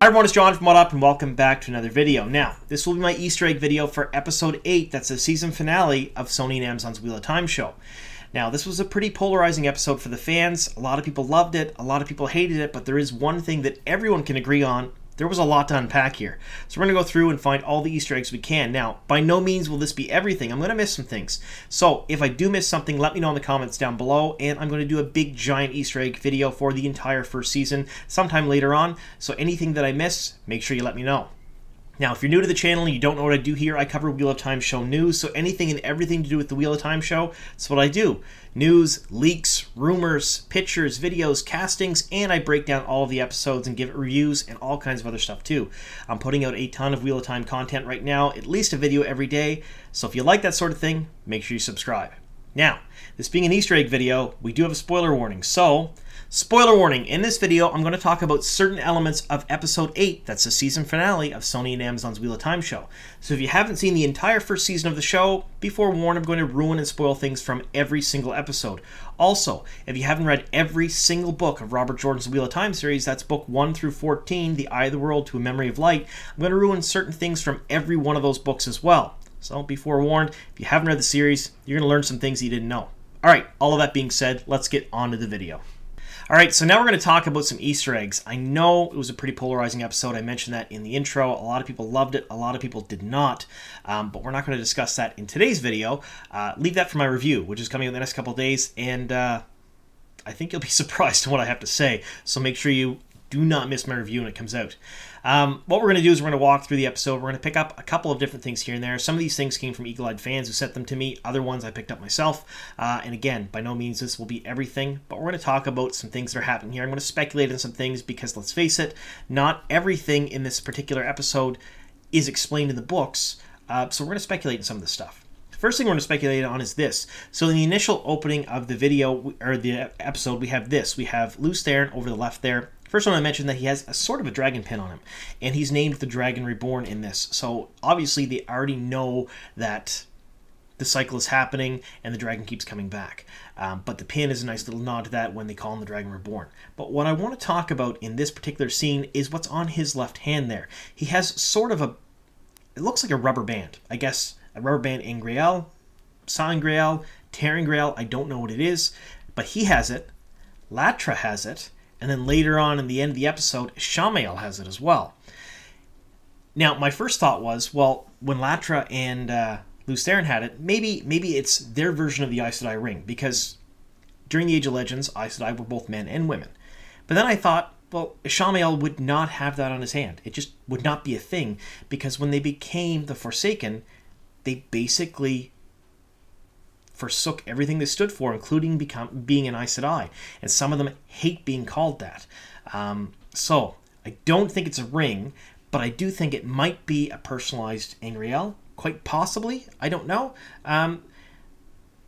Hi everyone, it's John from What Up and welcome back to another video. Now, this will be my Easter egg video for episode 8, that's the season finale of Sony and Amazon's Wheel of Time show. Now, this was a pretty polarizing episode for the fans. A lot of people loved it, a lot of people hated it, but there is one thing that everyone can agree on. There was a lot to unpack here. So we're going to go through and find all the Easter eggs we can. Now, by no means will this be everything. I'm going to miss some things. So if I do miss something, let me know in the comments down below. And I'm going to do a big giant Easter egg video for the entire first season sometime later on. So anything that I miss, make sure you let me know. Now, if you're new to the channel and you don't know what I do here, I cover Wheel of Time show news, so anything and everything to do with the Wheel of Time show, that's what I do. News, leaks, rumors, pictures, videos, castings, and I break down all of the episodes and give it reviews and all kinds of other stuff too. I'm putting out a ton of Wheel of Time content right now, at least a video every day, so if you like that sort of thing, make sure you subscribe. Now, this being an Easter egg video, we do have a spoiler warning, so spoiler warning, in this video I'm going to talk about certain elements of episode 8, that's the season finale of Sony and Amazon's Wheel of Time show. So if you haven't seen the entire first season of the show, be forewarned, I'm going to ruin and spoil things from every single episode. Also, if you haven't read every single book of Robert Jordan's Wheel of Time series, that's book 1 through 14, The Eye of the World to A Memory of Light, I'm going to ruin certain things from every one of those books as well. So be forewarned, if you haven't read the series, you're going to learn some things you didn't know. Alright, all of that being said, let's get on to the video. Alright, so now we're going to talk about some Easter eggs. I know it was a pretty polarizing episode. I mentioned that in the intro. A lot of people loved it. A lot of people did not. But we're not going to discuss that in today's video. Leave that for my review, which is coming in the next couple of days. And I think you'll be surprised at what I have to say. So make sure you do not miss my review when it comes out. What we're going to do is we're going to walk through the episode. We're going to pick up a couple of different things here and there. Some of these things came from eagle-eyed fans who sent them to me. Other ones I picked up myself. And again, by no means this will be everything, but we're going to talk about some things that are happening here. I'm going to speculate on some things because, let's face it, not everything in this particular episode is explained in the books. So we're going to speculate on some of this stuff. First thing we're going to speculate on is this. So in the initial opening of the video, or the episode, we have this. We have Lews Therin over the left there. First one I mentioned that he has a sort of a dragon pin on him, and he's named the Dragon Reborn in this. So obviously they already know that the cycle is happening and the dragon keeps coming back. But the pin is a nice little nod to that when they call him the Dragon Reborn. But what I want to talk about in this particular scene is what's on his left hand there. He has sort of a, it looks like a rubber band. I guess a rubber band Ingriel, Sangreal, Terengreal, I don't know what it is, but he has it, Latra has it, and then later on in the end of the episode, Ishamael has it as well. Now, my first thought was, well, when Latra and Lews Therin had it, maybe it's their version of the Aes Sedai ring, because during the Age of Legends, Aes Sedai were both men and women. But then I thought, well, Ishamael would not have that on his hand. It just would not be a thing, because when they became the Forsaken, they basically forsook everything they stood for, including being an Aes Sedai, and some of them hate being called that. So I don't think it's a ring, but I do think it might be a personalized Ingriel, quite possibly. I don't know. Let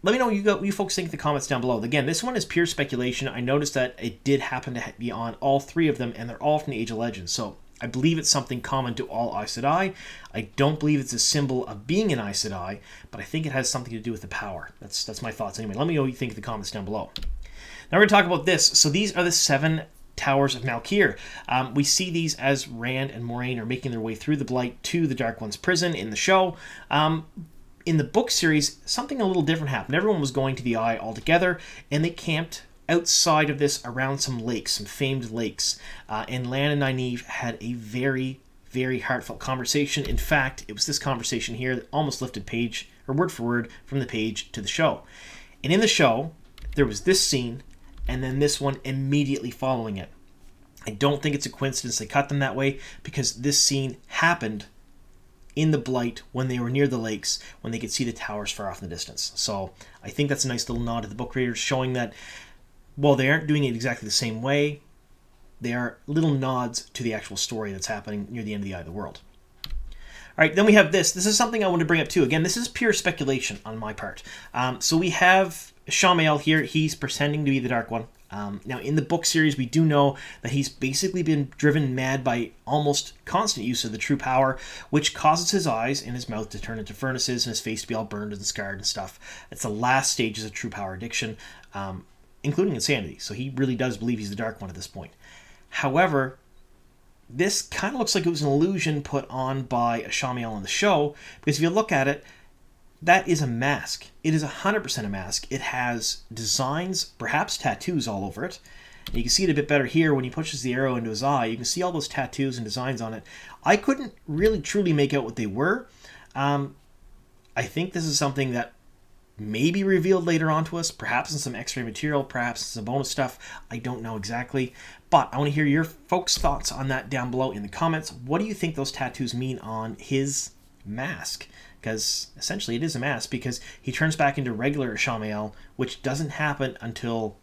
me know what you folks think in the comments down below. Again, this one is pure speculation. I noticed that it did happen to be on all three of them, and they're all from the Age of Legends. So I believe it's something common to all Aes Sedai. I don't believe it's a symbol of being an Aes Sedai, but I think it has something to do with the power. That's my thoughts anyway. Let me know what you think in the comments down below. Now we're going to talk about this. So these are the 7 Towers of Malkir. We see these as Rand and Moiraine are making their way through the Blight to the Dark One's prison in the show. In the book series, something a little different happened. Everyone was going to the Eye all together, and they camped outside of this around some lakes, some famed lakes. And Lan and Nynaeve had a very, very heartfelt conversation. In fact, it was this conversation here that almost lifted page, or word for word, from the page to the show. And in the show, there was this scene, and then this one immediately following it. I don't think it's a coincidence they cut them that way, because this scene happened in the Blight when they were near the lakes, when they could see the towers far off in the distance. So I think that's a nice little nod to the book readers, showing that while they aren't doing it exactly the same way, they are little nods to the actual story that's happening near the end of the Eye of the World. All right, then we have this. This is something I want to bring up too. Again, this is pure speculation on my part. So we have Ishamael here. He's pretending to be the Dark One. Now, in the book series, we do know that he's basically been driven mad by almost constant use of the true power, which causes his eyes and his mouth to turn into furnaces and his face to be all burned and scarred and stuff. It's the last stages of true power addiction. Including insanity. So he really does believe he's the Dark One at this point. However, this kind of looks like it was an illusion put on by Ishamael in the show, because if you look at it, that is a mask. It is 100% a mask. It has designs, perhaps tattoos all over it. And you can see it a bit better here when he pushes the arrow into his eye. You can see all those tattoos and designs on it. I couldn't really truly make out what they were. I think this is something that may be revealed later on to us, perhaps in some extra material, perhaps in some bonus stuff. I don't know exactly. But I want to hear your folks' thoughts on that down below in the comments. What do you think those tattoos mean on his mask? Because essentially it is a mask, because he turns back into regular Ishamael, which doesn't happen until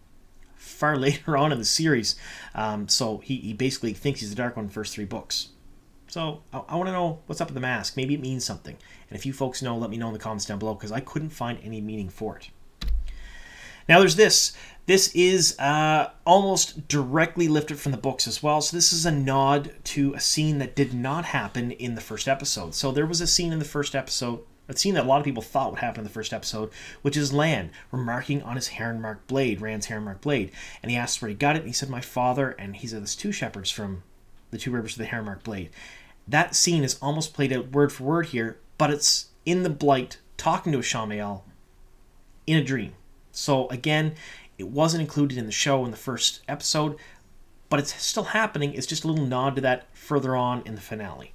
far later on in the series. So he basically thinks he's the Dark One in the first 3 books. So I want to know what's up with the mask. Maybe it means something. And if you folks know, let me know in the comments down below, because I couldn't find any meaning for it. Now there's this. This is almost directly lifted from the books as well. So this is a nod to a scene that did not happen in the first episode. So there was a scene in the first episode, a scene that a lot of people thought would happen in the first episode, which is Lan remarking on his heron-marked blade, Rand's heron-marked blade. And he asks where he got it, and he said, my father, and he said, there's 2 shepherds from the 2 rivers of the heron-marked blade. That scene is almost played out word for word here, but it's in the Blight talking to Ishamael in a dream. So again, it wasn't included in the show in the first episode, but it's still happening. It's just a little nod to that further on in the finale.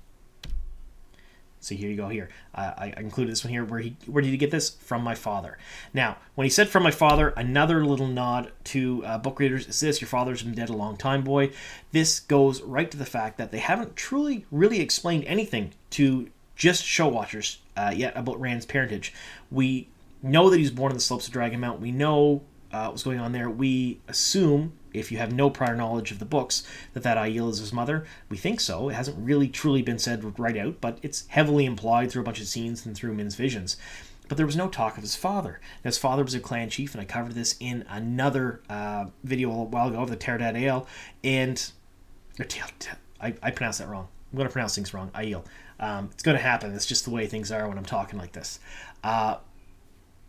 So here you go here. I included this one here. Where did he get this? From my father. Now, when he said from my father, another little nod to book readers is this: your father's been dead a long time, boy. This goes right to the fact that they haven't truly really explained anything to just show watchers yet about Rand's parentage. We know that he was born on the slopes of Dragon Mount. We know what's going on there. We assume, if you have no prior knowledge of the books, that Aiel is his mother. We think so. It hasn't really truly been said right out, but it's heavily implied through a bunch of scenes and through Min's visions. But there was no talk of his father. Now, his father was a clan chief, and I covered this in another video a while ago of the Tear Ale, and I pronounced that wrong. I'm going to pronounce things wrong. Aiel. It's going to happen. It's just the way things are when I'm talking like this.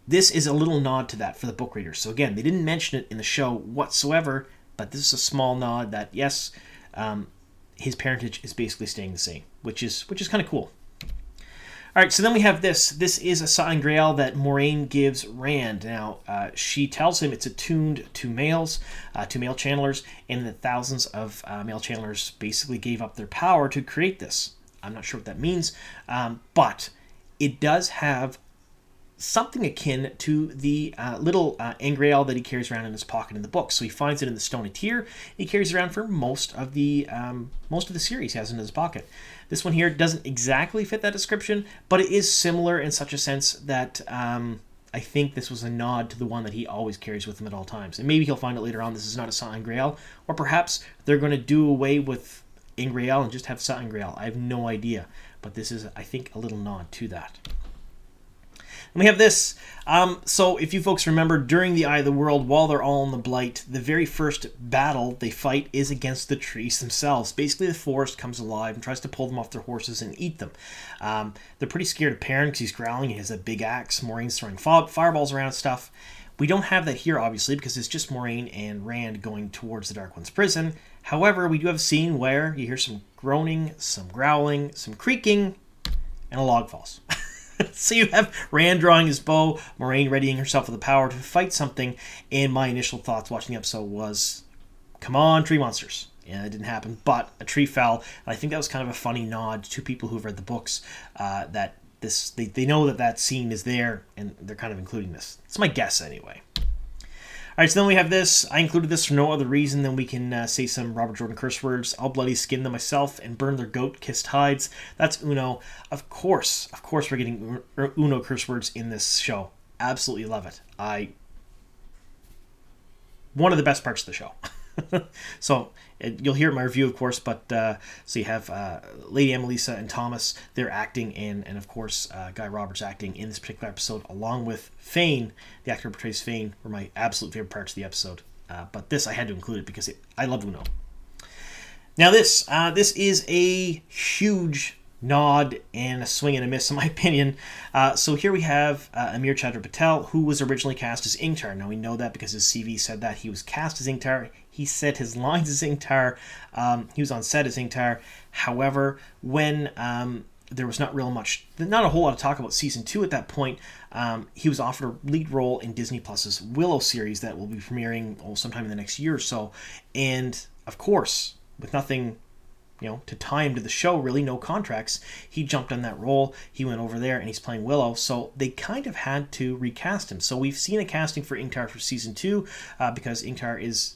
This is a little nod to that for the book readers. So again, they didn't mention it in the show whatsoever, but this is a small nod that, yes, his parentage is basically staying the same, which is kind of cool. All right, so then we have this. This is a sign grail that Moraine gives Rand. Now, she tells him it's attuned to males, to male channelers, and that thousands of male channelers basically gave up their power to create this. I'm not sure what that means, but it does have something akin to the little Angreal that he carries around in his pocket in the book. So he finds it in the Stony Tear. He carries it around for most of the series. He has it in his pocket. This one here doesn't exactly fit that description, but it is similar in such a sense that I think this was a nod to the one that he always carries with him at all times. And maybe he'll find it later on this is not a Sa Angreal, or perhaps they're going to do away with Angreal and just have Sa Angreal. I have no idea, but this is, I think, a little nod to that. And we have this. So if you folks remember, during the Eye of the World, while they're all in the Blight, the very first battle they fight is against the trees themselves. Basically, the forest comes alive and tries to pull them off their horses and eat them. They're pretty scared of Perrin because he's growling. He has a big axe. Moraine's throwing fireballs around and stuff. We don't have that here, obviously, because it's just Moraine and Rand going towards the Dark One's prison. However, we do have a scene where you hear some groaning, some growling, some creaking, and a log falls. So you have Rand drawing his bow, Moraine readying herself with the power to fight something, and my initial thoughts watching the episode was, come on, tree monsters. And it didn't happen, but a tree fell, and I think that was kind of a funny nod to people who've read the books, that they know that scene is there, and they're kind of including this. It's my guess, anyway. All right, so then we have this. I included this for no other reason than we can say some Robert Jordan curse words. I'll bloody skin them myself and burn their goat-kissed hides. That's Uno. Of course we're getting Uno curse words in this show. Absolutely love it. One of the best parts of the show. So you'll hear it in my review, of course, but so you have Lady Emelisa and Thomas, they're acting, and of course Guy Roberts acting in this particular episode, along with Fane, the actor who portrays Fane, were my absolute favorite parts of the episode. But this, I had to include it because I love Uno. Now this is a huge nod and a swing and a miss, in my opinion. So here we have Amir Chandra Patel, who was originally cast as Ingtar. Now we know that because his CV said that he was cast as Ingtar. He said his lines as Ingtar. He was on set as Ingtar. However, when there was not a whole lot of talk about season 2 at that point, he was offered a lead role in Disney Plus's Willow series that will be premiering sometime in the next year or so. And of course, with nothing to tie him to the show, really, no contracts, he jumped on that role. He went over there and he's playing Willow, so they kind of had to recast him. So we've seen a casting for Ingtar for season 2 because Ingtar is,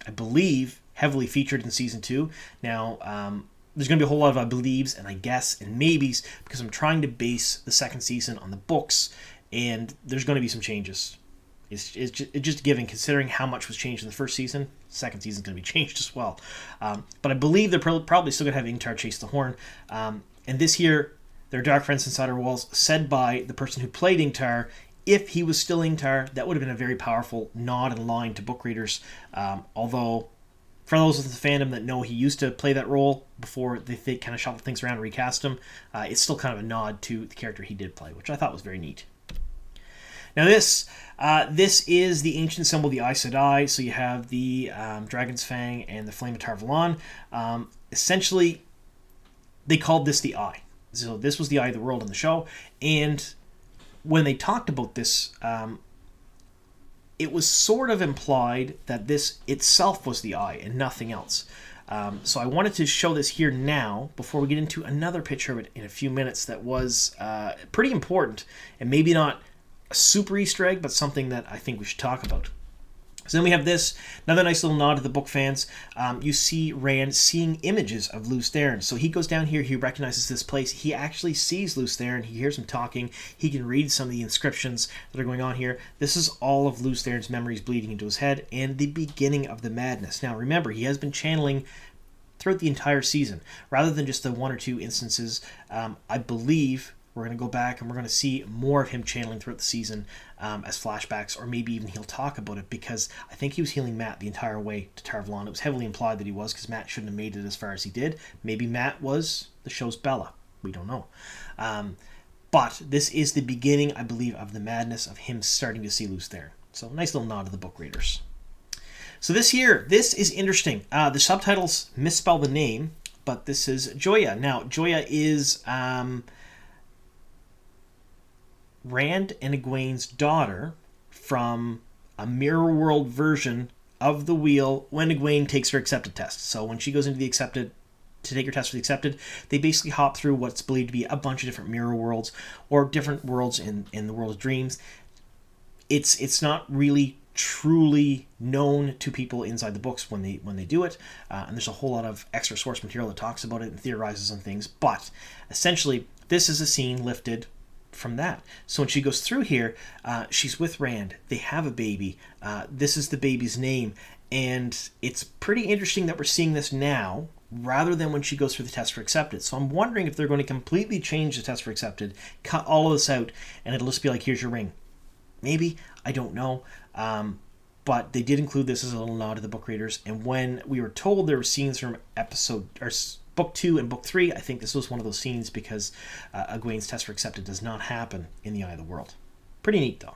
I believe, heavily featured in season 2. Now, there's going to be a whole lot of I believes and I guess and maybes because I'm trying to base the second season on the books, and there's going to be some changes. It's just given, considering how much was changed in the first season. Second season's going to be changed as well. But I believe they're probably still going to have Ingtar chase the horn. And this year, their Dark Friends Inside Our Walls, said by the person who played Ingtar, if he was still Ingtar, that would have been a very powerful nod and line to book readers. Although, for those of the fandom that know he used to play that role before they kind of shuffled things around and recast him, it's still kind of a nod to the character he did play, which I thought was very neat. Now this is the ancient symbol, the Aes Sedai. So you have the Dragon's Fang and the Flame of Tar-Valon. Essentially, they called this the Eye. So this was the Eye of the World in the show. And when they talked about this, it was sort of implied that this itself was the Eye and nothing else. So I wanted to show this here now before we get into another picture of it in a few minutes that was pretty important and maybe not a super Easter egg, but something that I think we should talk about. So then we have this, another nice little nod to the book fans. You see Rand seeing images of Lews Therin. So he goes down here, he recognizes this place. He actually sees Lews Therin. He hears him talking. He can read some of the inscriptions that are going on here. This is all of Lews Therin's memories bleeding into his head and the beginning of the madness. Now remember, he has been channeling throughout the entire season, rather than just the one or two instances. I believe we're going to go back and we're going to see more of him channeling throughout the season as flashbacks, or maybe even he'll talk about it, because I think he was healing Mat the entire way to Tar-Valon. It was heavily implied that he was, because Mat shouldn't have made it as far as he did. Maybe Mat was the show's Bella. We don't know. But this is the beginning, I believe, of the madness of him starting to see Lews Therin. So nice little nod to the book readers. So this is interesting. The subtitles misspell the name, but this is Joya. Now, Joya is Rand and Egwene's daughter from a mirror world version of the wheel when Egwene takes her accepted test. So when she goes into the accepted, to take her test for the accepted, they basically hop through what's believed to be a bunch of different mirror worlds, or different worlds in the world of dreams. It's not really truly known to people inside the books when they do it, and there's a whole lot of extra source material that talks about it and theorizes on things, but essentially this is a scene lifted from that. So when she goes through here, she's with Rand, they have a baby, this is the baby's name, and it's pretty interesting that we're seeing this now rather than when she goes through the test for accepted. So I'm wondering if they're going to completely change the test for accepted, cut all of this out, and it'll just be like, here's your ring. Maybe, I don't know, but they did include this as a little nod to the book readers, and when we were told there were scenes from book 2 and book 3, I think this was one of those scenes, because Egwene's test for accepted does not happen in the Eye of the World. Pretty neat, though.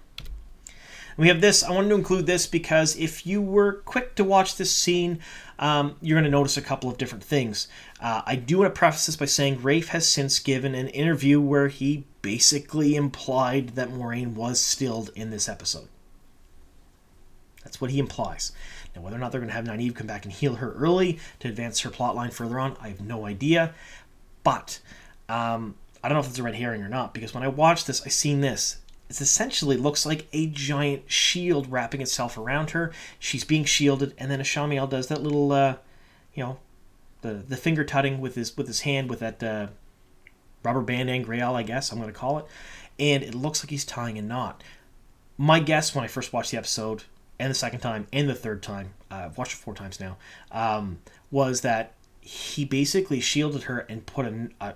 And we have this. I wanted to include this because if you were quick to watch this scene, you're going to notice a couple of different things. I do want to preface this by saying Rafe has since given an interview where he basically implied that Moiraine was stilled in this episode. That's what he implies. Now, whether or not they're going to have Nynaeve come back and heal her early to advance her plotline further on, I have no idea. But I don't know if it's a red herring or not, because when I watched this, I seen this. It essentially looks like a giant shield wrapping itself around her. She's being shielded, and then Ishamael does that little, the finger tutting with his hand with that rubber band Grail, I guess I'm going to call it, and it looks like he's tying a knot. My guess when I first watched the episode, and the second time, and the third time, I've watched it 4 times now, was that he basically shielded her and put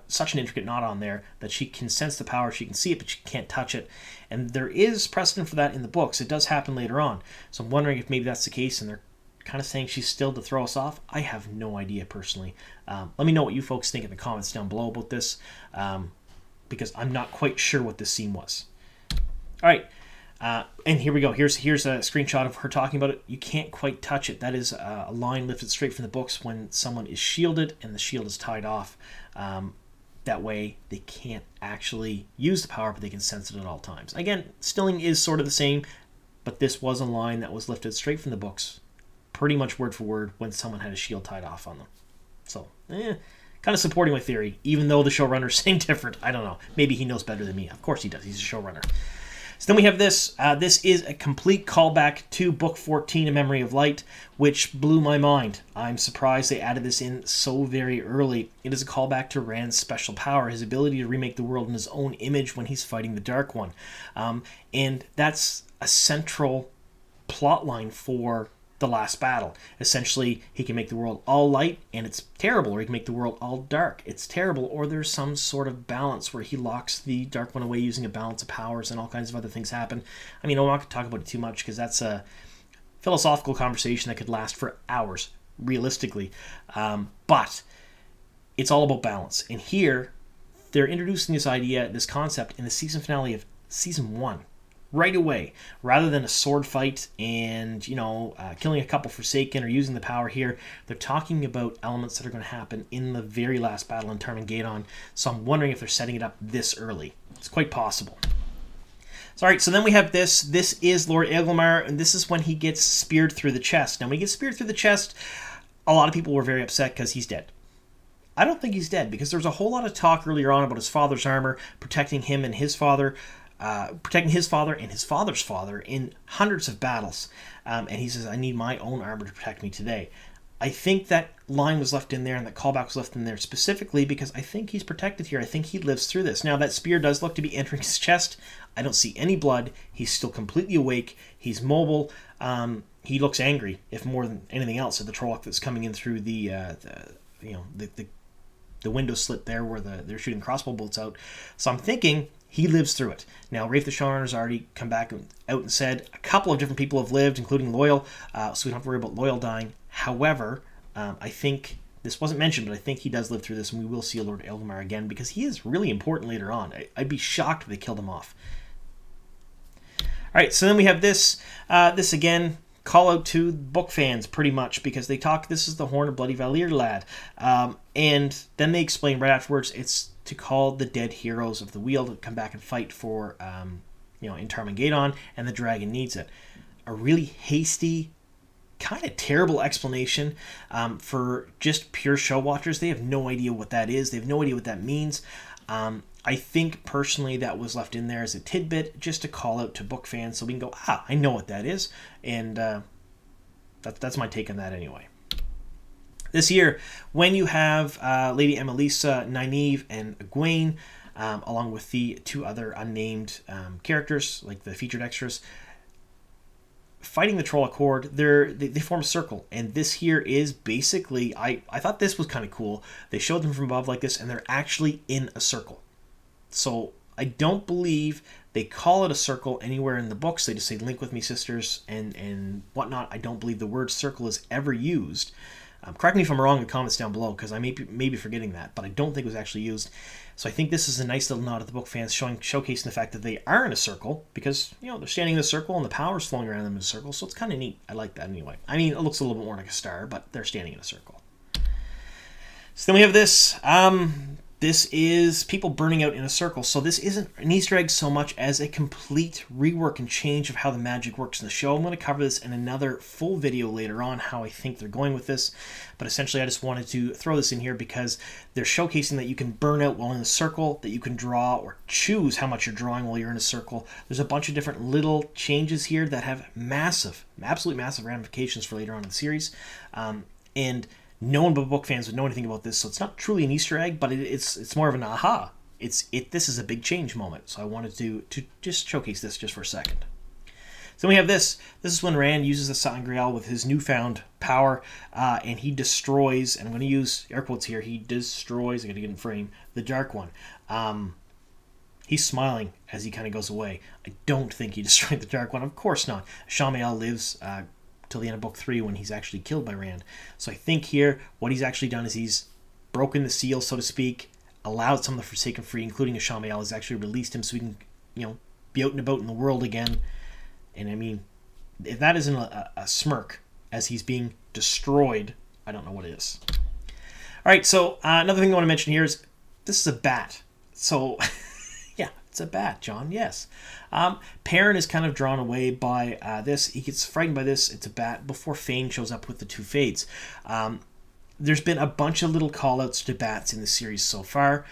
such an intricate knot on there that she can sense the power, she can see it, but she can't touch it. And there is precedent for that in the books. It does happen later on. So I'm wondering if maybe that's the case, and they're kind of saying she's still to throw us off. I have no idea, personally. Let me know what you folks think in the comments down below about this, because I'm not quite sure what this scene was. All right. And here we go. Here's a screenshot of her talking about it. You can't quite touch it. That is a line lifted straight from the books when someone is shielded and the shield is tied off. That way they can't actually use the power, but they can sense it at all times. Again, stilling is sort of the same, but this was a line that was lifted straight from the books, pretty much word for word, when someone had a shield tied off on them. So, kind of supporting my theory, even though the showrunner's saying different. I don't know. Maybe he knows better than me. Of course he does. He's a showrunner. So then we have this. This is a complete callback to Book 14, A Memory of Light, which blew my mind. I'm surprised they added this in so very early. It is a callback to Rand's special power, his ability to remake the world in his own image when he's fighting the Dark One. And that's a central plot line for the last battle. Essentially, he can make the world all light and it's terrible, or he can make the world all dark, it's terrible, or there's some sort of balance where he locks the Dark One away using a balance of powers and all kinds of other things happen. I mean, I'm not going to talk about it too much because that's a philosophical conversation that could last for hours, realistically. But it's all about balance. And here, they're introducing this idea, this concept, in the season finale of Season 1. Right away, rather than a sword fight and, killing a couple Forsaken or using the power here, they're talking about elements that are going to happen in the very last battle in Tarmangaddon. So I'm wondering if they're setting it up this early. It's quite possible. So, all right, so then we have this. This is Lord Agelmar, and this is when he gets speared through the chest. Now, when he gets speared through the chest, a lot of people were very upset because he's dead. I don't think he's dead, because there was a whole lot of talk earlier on about his father's armor protecting him and his father. Protecting his father and his father's father in hundreds of battles. And he says, I need my own armor to protect me today. I think that line was left in there and that callback was left in there specifically because I think he's protected here. I think he lives through this. Now, that spear does look to be entering his chest. I don't see any blood. He's still completely awake. He's mobile. He looks angry, if more than anything else, at the Trolloc that's coming in through the window slit there where they're shooting crossbow bolts out. So I'm thinking he lives through it. Now, Rafe the showrunner's already come back out and said a couple of different people have lived, including Loyal, so we don't have to worry about Loyal dying. However, I think, this wasn't mentioned, but I think he does live through this, and we will see Lord Agelmar again, because he is really important later on. I'd be shocked if they killed him off. All right, so then we have this. This, again, call out to book fans, pretty much, because they talk, this is the Horn of Bloody Valir, lad. And then they explain right afterwards, it's to call the dead heroes of the wheel to come back and fight for, in Tarmangaddon, and the dragon needs it. A really hasty, kind of terrible explanation for just pure show watchers. They have no idea what that is. They have no idea what that means. I think, personally, that was left in there as a tidbit, just to call out to book fans, so we can go, I know what that is, and that's my take on that anyway. This year, when you have Lady Emelisa, Nynaeve, and Egwene, along with the two other unnamed characters, like the featured extras, fighting the Trolloc Horde, they form a circle. And this here is basically, I thought this was kind of cool. They showed them from above like this, and they're actually in a circle. So I don't believe they call it a circle anywhere in the books. They just say, link with me, sisters, and whatnot. I don't believe the word circle is ever used. Correct me if I'm wrong in the comments down below, because I may be forgetting that, but I don't think it was actually used. So I think this is a nice little nod to the book fans, showcasing the fact that they are in a circle, because they're standing in a circle and the power's flowing around them in a circle, so it's kind of neat. I like that anyway. I mean, it looks a little bit more like a star, but they're standing in a circle. So then we have this. This is people burning out in a circle. So this isn't an Easter egg so much as a complete rework and change of how the magic works in the show. I'm going to cover this in another full video later on, how I think they're going with this. But essentially, I just wanted to throw this in here because they're showcasing that you can burn out while in a circle, that you can draw or choose how much you're drawing while you're in a circle. There's a bunch of different little changes here that have massive, absolutely massive ramifications for later on in the series. And no one but book fans would know anything about this, so it's not truly an Easter egg, but it's more of an aha. This is a big change moment, so I wanted to just showcase this just for a second. So we have this. This is when Rand uses the Sangreal with his newfound power, and he destroys, and I'm going to use air quotes here, he destroys, I got to get in frame, the Dark One. He's smiling as he kind of goes away. I don't think he destroyed the Dark One. Of course not. Ishamael lives till the end of book 3 when he's actually killed by Rand. So I think here what he's actually done is he's broken the seal, so to speak, allowed some of the Forsaken free, including Ishamael, has actually released him so he can, be out and about in the world again. And I mean, if that isn't a smirk as he's being destroyed, I don't know what is. All right, so another thing I want to mention here is this is a bat. So, yeah, it's a bat, John, yes. Perrin is kind of drawn away by this. He gets frightened by this. It's a bat before Fane shows up with the two fades. There's been a bunch of little call-outs to bats in the series so far,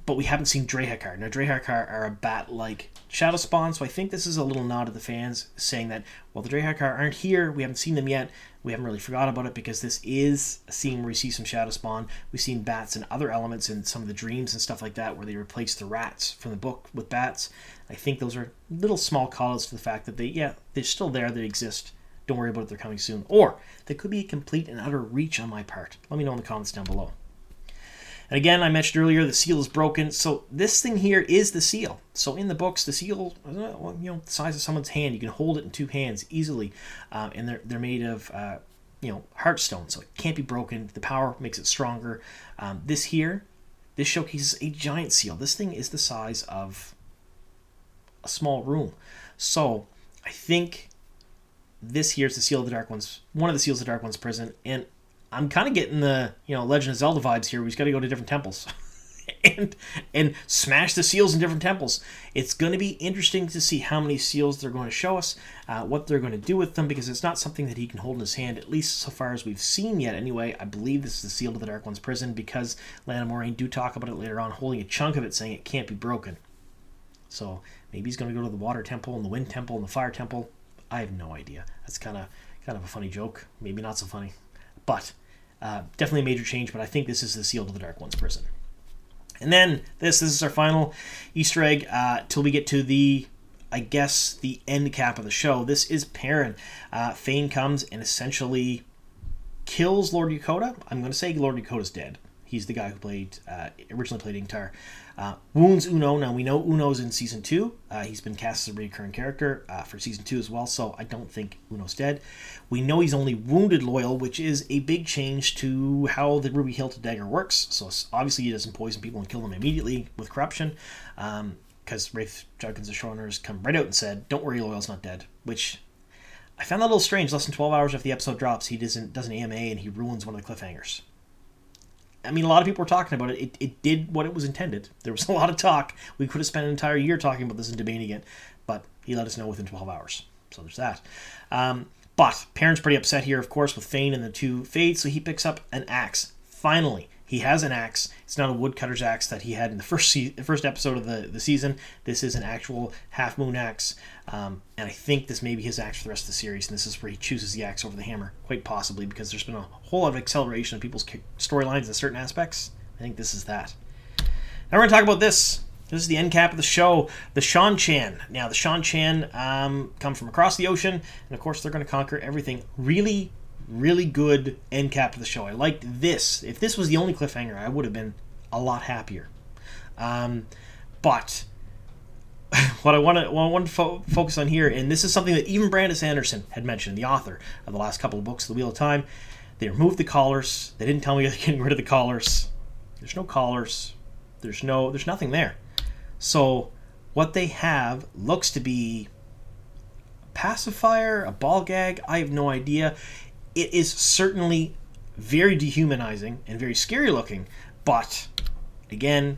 but we haven't seen Drehakar. Now, Drehakar are a bat-like shadow spawn, so I think this is a little nod to the fans saying that, well, the Drehakar aren't here, we haven't seen them yet, we haven't really forgot about it because this is a scene where we see some shadow spawn. We've seen bats and other elements in some of the dreams and stuff like that where they replace the rats from the book with bats. I think those are little small call-outs to the fact that they're still there, they exist. Don't worry about it, they're coming soon. Or they could be a complete and utter reach on my part. Let me know in the comments down below. And again, I mentioned earlier, the seal is broken. So this thing here is the seal. So in the books, the seal, the size of someone's hand. You can hold it in two hands easily. And they're made of, heartstone. So it can't be broken. The power makes it stronger. This showcases a giant seal. This thing is the size of a small room. So I think this here is the seal of the Dark One's, one of the seals of the Dark One's prison. And I'm kind of getting the, Legend of Zelda vibes here. We've got to go to different temples and smash the seals in different temples. It's going to be interesting to see how many seals they're going to show us, what they're going to do with them, because it's not something that he can hold in his hand, at least so far as we've seen yet anyway. I believe this is the seal to the Dark One's prison because Lan and Moraine do talk about it later on, holding a chunk of it, saying it can't be broken. So maybe he's going to go to the Water Temple and the Wind Temple and the Fire Temple. I have no idea. That's kind of a funny joke. Maybe not so funny. But definitely a major change, but I think this is the seal to the Dark One's prison. And then this is our final Easter egg till we get to the end cap of the show. This is Perrin. Fane comes and essentially kills Lord Yokota. I'm going to say Lord Yokota's dead. He's the guy who originally played Ingtar. Wounds Uno. Now, we know Uno's in Season 2. He's been cast as a recurring character for Season 2 as well, so I don't think Uno's dead. We know he's only wounded Loyal, which is a big change to how the Ruby Hilted Dagger works. So obviously he doesn't poison people and kill them immediately with corruption, because Rafe Judkins, the showrunners, come right out and said, don't worry, Loyal's not dead, which I found that a little strange. Less than 12 hours after the episode drops, he does an AMA and he ruins one of the cliffhangers. I mean, a lot of people were talking about it. It did what it was intended. There was a lot of talk. We could have spent an entire year talking about this and debating it, but he let us know within 12 hours. So there's that. But Perrin's pretty upset here, of course, with Fane and the two Fades, so he picks up an axe. Finally, he has an axe. It's not a woodcutter's axe that he had in the first episode of the season. This is an actual half-moon axe, and I think this may be his axe for the rest of the series, and this is where he chooses the axe over the hammer, quite possibly, because there's been a whole lot of acceleration of people's storylines in certain aspects. I think this is that. Now we're going to talk about this. This is the end cap of the show, the Seanchan. Now, the Seanchan come from across the ocean, and of course they're going to conquer everything. Really, really good end cap to the show. I liked this. If this was the only cliffhanger, I would have been a lot happier. But what I want to focus on here, and this is something that even Brandon Sanderson had mentioned, the author of the last couple of books, The Wheel of Time. They removed the collars. They didn't tell me they're getting rid of the collars. There's no collars. There's nothing there. So what they have looks to be a pacifier, a ball gag. I have no idea. It is certainly very dehumanizing and very scary looking, but again,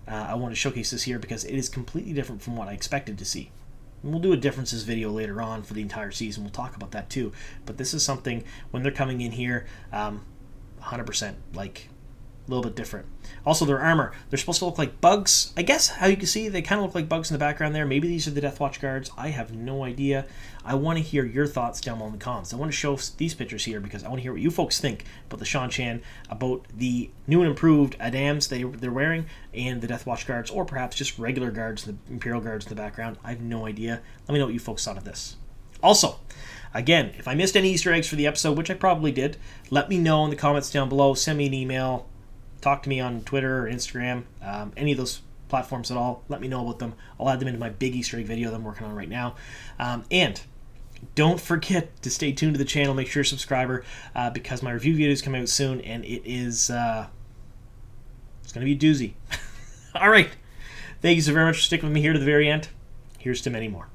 I want to showcase this here because it is completely different from what I expected to see. And we'll do a differences video later on for the entire season. We'll talk about that too. But this is something, when they're coming in here, 100%, like a little bit different. Also, their armor, they're supposed to look like bugs. I guess how you can see, they kind of look like bugs in the background there. Maybe these are the Death Watch guards. I have no idea. I want to hear your thoughts down below in the comments. I want to show these pictures here because I want to hear what you folks think about the Seanchan, about the new and improved Adams they're wearing, and the Death Watch guards, or perhaps just regular guards, the Imperial guards in the background. I have no idea. Let me know what you folks thought of this. Also, again, if I missed any Easter eggs for the episode, which I probably did, let me know in the comments down below. Send me an email. Talk to me on Twitter or Instagram, any of those platforms at all. Let me know about them. I'll add them into my big Easter egg video that I'm working on right now. And don't forget to stay tuned to the channel. Make sure you're a subscriber because my review video is coming out soon, and it's going to be a doozy. All right. Thank you so very much for sticking with me here to the very end. Here's to many more.